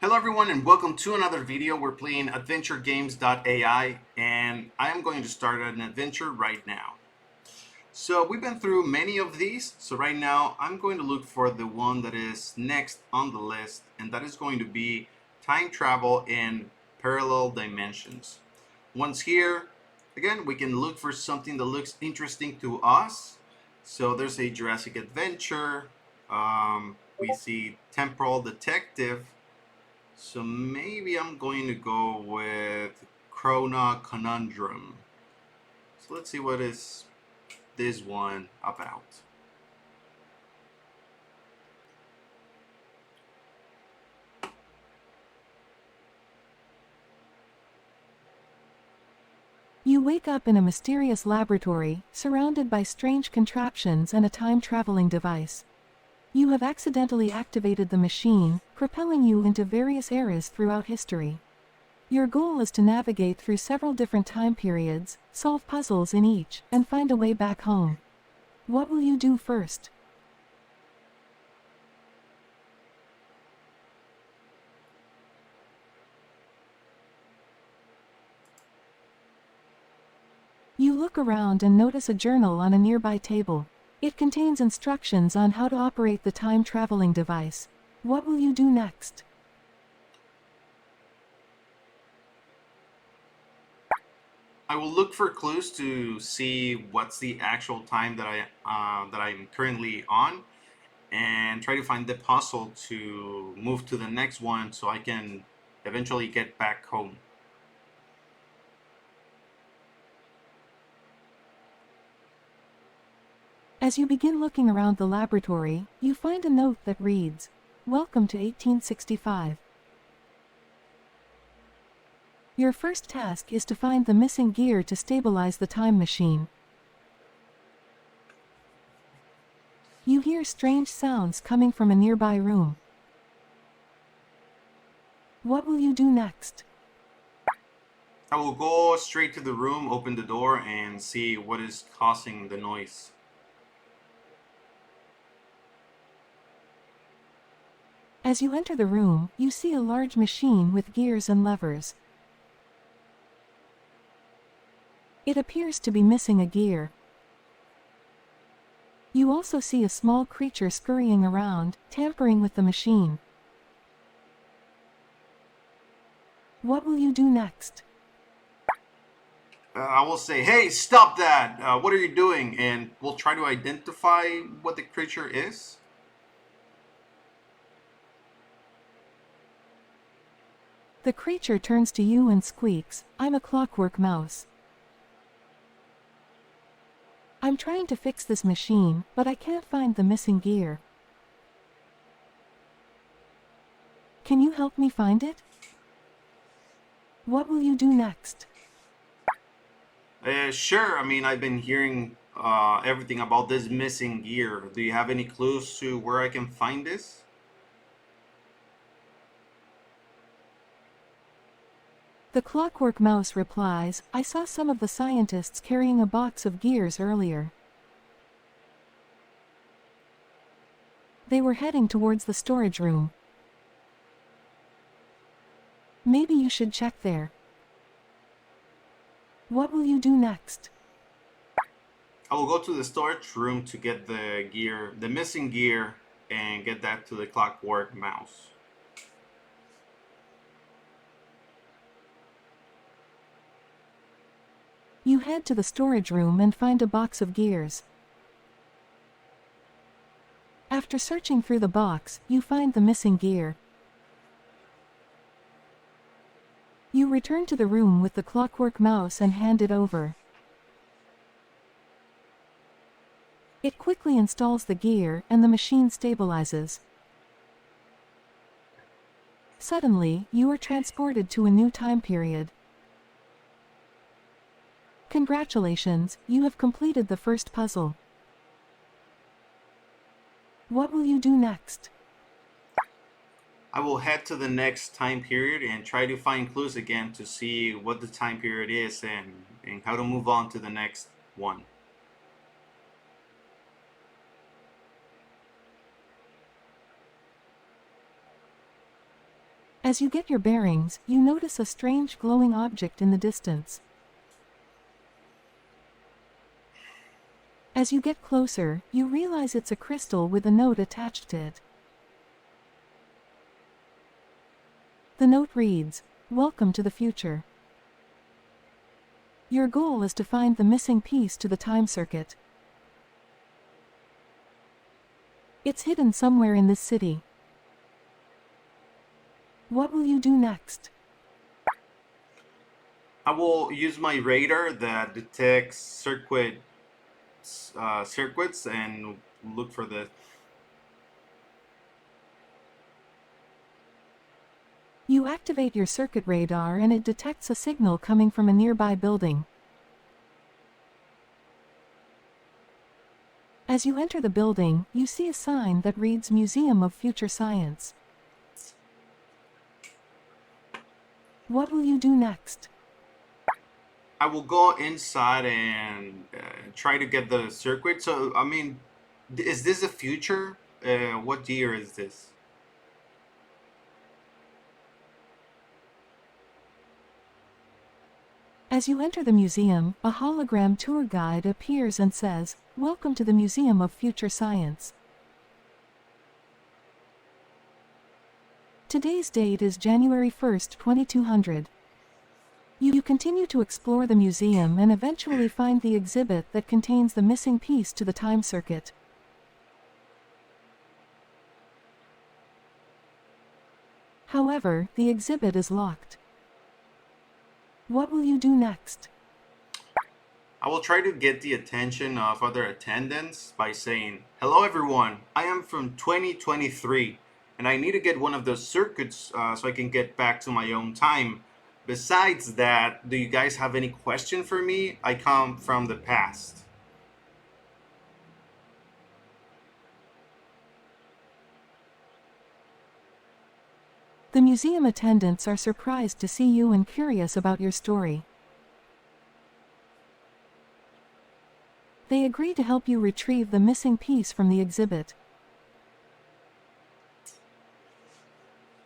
Hello everyone and welcome to another video. We're playing AdventureGames.ai and I am going to start an adventure right now. So we've been through many of these, so right now I'm going to look for the one that is next on the list, and that is going to be time travel in parallel dimensions. Once here, again, we can look for something that looks interesting to us. So there's a Jurassic Adventure, we see Temporal Detective, so maybe I'm going to go with Chrono Conondrum. So let's see what is this one about. You wake up in a mysterious laboratory, surrounded by strange contraptions and a time-traveling device. You have accidentally activated the machine, propelling you into various eras throughout history. Your goal is to navigate through several different time periods, solve puzzles in each, and find a way back home. What will you do first? You look around and notice a journal on a nearby table. It contains instructions on how to operate the time-traveling device. What will you do next? I will look for clues to see what's the actual time that I'm currently on, and try to find the puzzle to move to the next one so I can eventually get back home. As you begin looking around the laboratory, you find a note that reads, "Welcome to 1865. Your first task is to find the missing gear to stabilize the time machine." You hear strange sounds coming from a nearby room. What will you do next? I will go straight to the room, open the door, and see what is causing the noise. As you enter the room, you see a large machine with gears and levers. It appears to be missing a gear. You also see a small creature scurrying around, tampering with the machine. What will you do next? I will say, hey, stop that! What are you doing? And we'll try to identify what the creature is. The creature turns to you and squeaks, "I'm a clockwork mouse. I'm trying to fix this machine, but I can't find the missing gear. Can you help me find it?" What will you do next? Sure, I mean, I've been hearing everything about this missing gear. Do you have any clues to where I can find this? The clockwork mouse replies, "I saw some of the scientists carrying a box of gears earlier. They were heading towards the storage room. Maybe you should check there." What will you do next? I will go to the storage room to get the gear, the missing gear, and get that to the clockwork mouse. You head to the storage room and find a box of gears. After searching through the box, you find the missing gear. You return to the room with the clockwork mouse and hand it over. It quickly installs the gear and the machine stabilizes. Suddenly, you are transported to a new time period. Congratulations, you have completed the first puzzle. What will you do next? I will head to the next time period and try to find clues again to see what the time period is and how to move on to the next one. As you get your bearings, you notice a strange glowing object in the distance. As you get closer, you realize it's a crystal with a note attached to it. The note reads, "Welcome to the future. Your goal is to find the missing piece to the time circuit. It's hidden somewhere in this city. What will you do next?" I will use my radar that detects circuits and look for the. You activate your circuit radar and it detects a signal coming from a nearby building. As you enter the building, you see a sign that reads Museum of Future Science. What will you do next? I will go inside and try to get the circuit. So, I mean, is this the future? What year is this? As you enter the museum, a hologram tour guide appears and says, "Welcome to the Museum of Future Science. Today's date is January 1st, 2200. You continue to explore the museum and eventually find the exhibit that contains the missing piece to the time circuit. However, the exhibit is locked. What will you do next? I will try to get the attention of other attendants by saying, "Hello everyone, I am from 2023 and I need to get one of those circuits so I can get back to my own time. Besides that, do you guys have any question for me? I come from the past." The museum attendants are surprised to see you and curious about your story. They agree to help you retrieve the missing piece from the exhibit.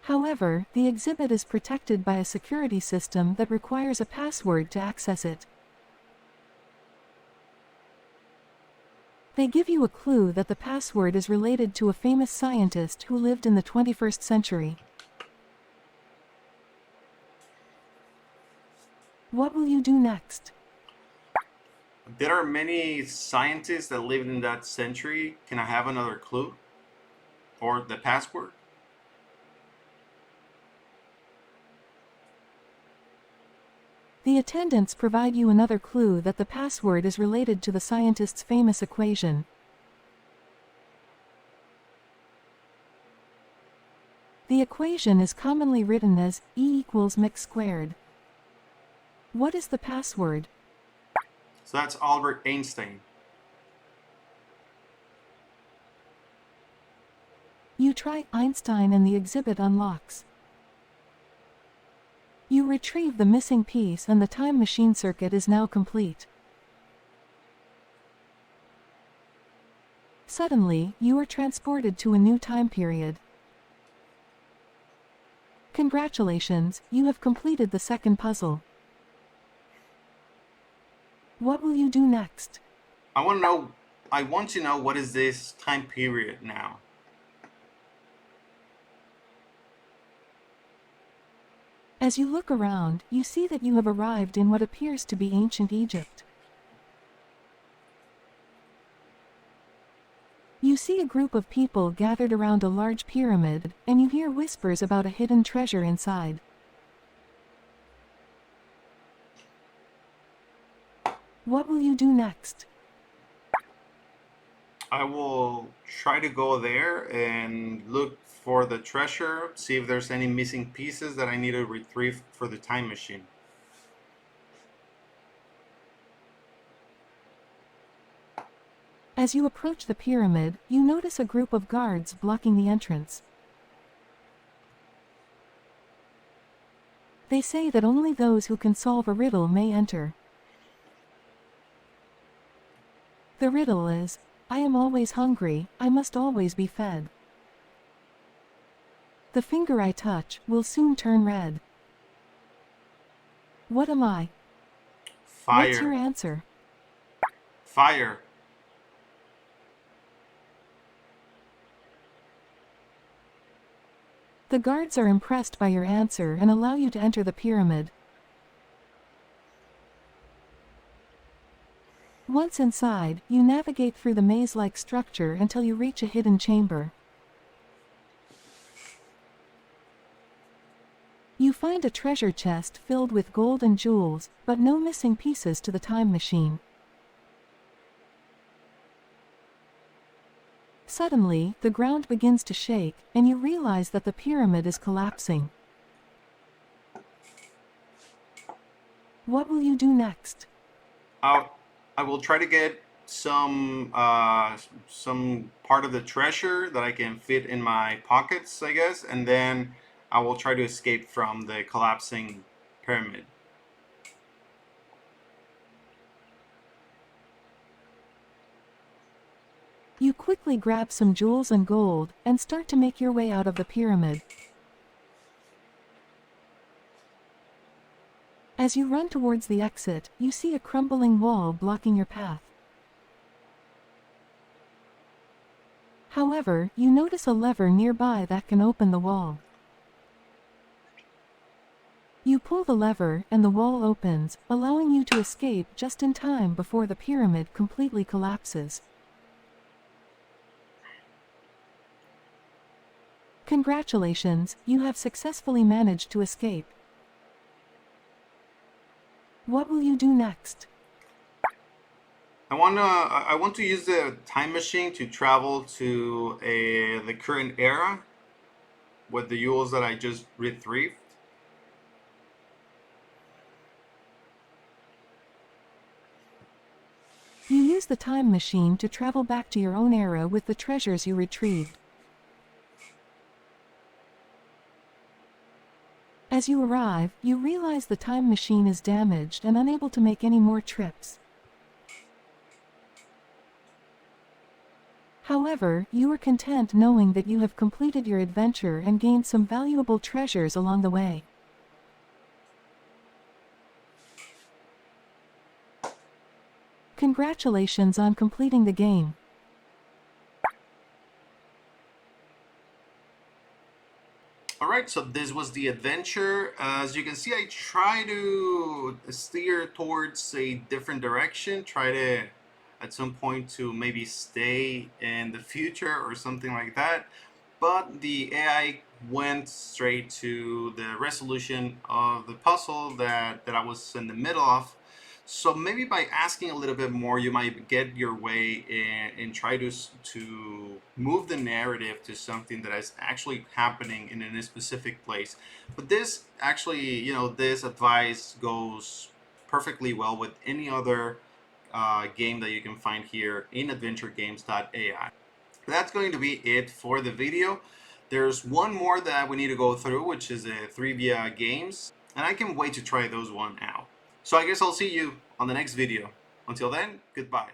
However, the exhibit is protected by a security system that requires a password to access it. They give you a clue that the password is related to a famous scientist who lived in the 21st century. What will you do next? There are many scientists that lived in that century. Can I have another clue? Or the password? The attendants provide you another clue that the password is related to the scientist's famous equation. The equation is commonly written as E equals mx squared. What is the password? So that's Albert Einstein. You try Einstein and the exhibit unlocks. You retrieve the missing piece and the time machine circuit is now complete. Suddenly, you are transported to a new time period. Congratulations, you have completed the second puzzle. What will you do next? I want to know what is this time period now? As you look around, you see that you have arrived in what appears to be ancient Egypt. You see a group of people gathered around a large pyramid, and you hear whispers about a hidden treasure inside. What will you do next? I will try to go there and look for the treasure, see if there's any missing pieces that I need to retrieve for the time machine. As you approach the pyramid, you notice a group of guards blocking the entrance. They say that only those who can solve a riddle may enter. The riddle is, I am always hungry, I must always be fed. The finger I touch will soon turn red. What am I? What's your Fire. answer? Fire. The guards are impressed by your answer and allow you to enter the pyramid. Once inside, you navigate through the maze-like structure until you reach a hidden chamber. You find a treasure chest filled with gold and jewels, but no missing pieces to the time machine. Suddenly, the ground begins to shake, and you realize that the pyramid is collapsing. What will you do next? I will try to get some part of the treasure that I can fit in my pockets, I guess, and then I will try to escape from the collapsing pyramid. You quickly grab some jewels and gold, and start to make your way out of the pyramid. As you run towards the exit, you see a crumbling wall blocking your path. However, you notice a lever nearby that can open the wall. You pull the lever, and the wall opens, allowing you to escape just in time before the pyramid completely collapses. Congratulations, you have successfully managed to escape. What will you do next? I want to use the time machine to travel to the current era with the jewels that I just retrieved. You use the time machine to travel back to your own era with the treasures you retrieved. As you arrive, you realize the time machine is damaged and unable to make any more trips. However, you are content knowing that you have completed your adventure and gained some valuable treasures along the way. Congratulations on completing the game. Alright, so this was the adventure. As you can see, I try to steer towards a different direction, try to at some point to maybe stay in the future or something like that. But the AI went straight to the resolution of the puzzle that I was in the middle of. So maybe by asking a little bit more, you might get your way and try to move the narrative to something that is actually happening in a specific place. But this actually, this advice goes perfectly well with any other game that you can find here in AdventureGames.ai. That's going to be it for the video. There's one more that we need to go through, which is a trivia games, and I can wait to try those one out. So I guess I'll see you on the next video. Until then, goodbye.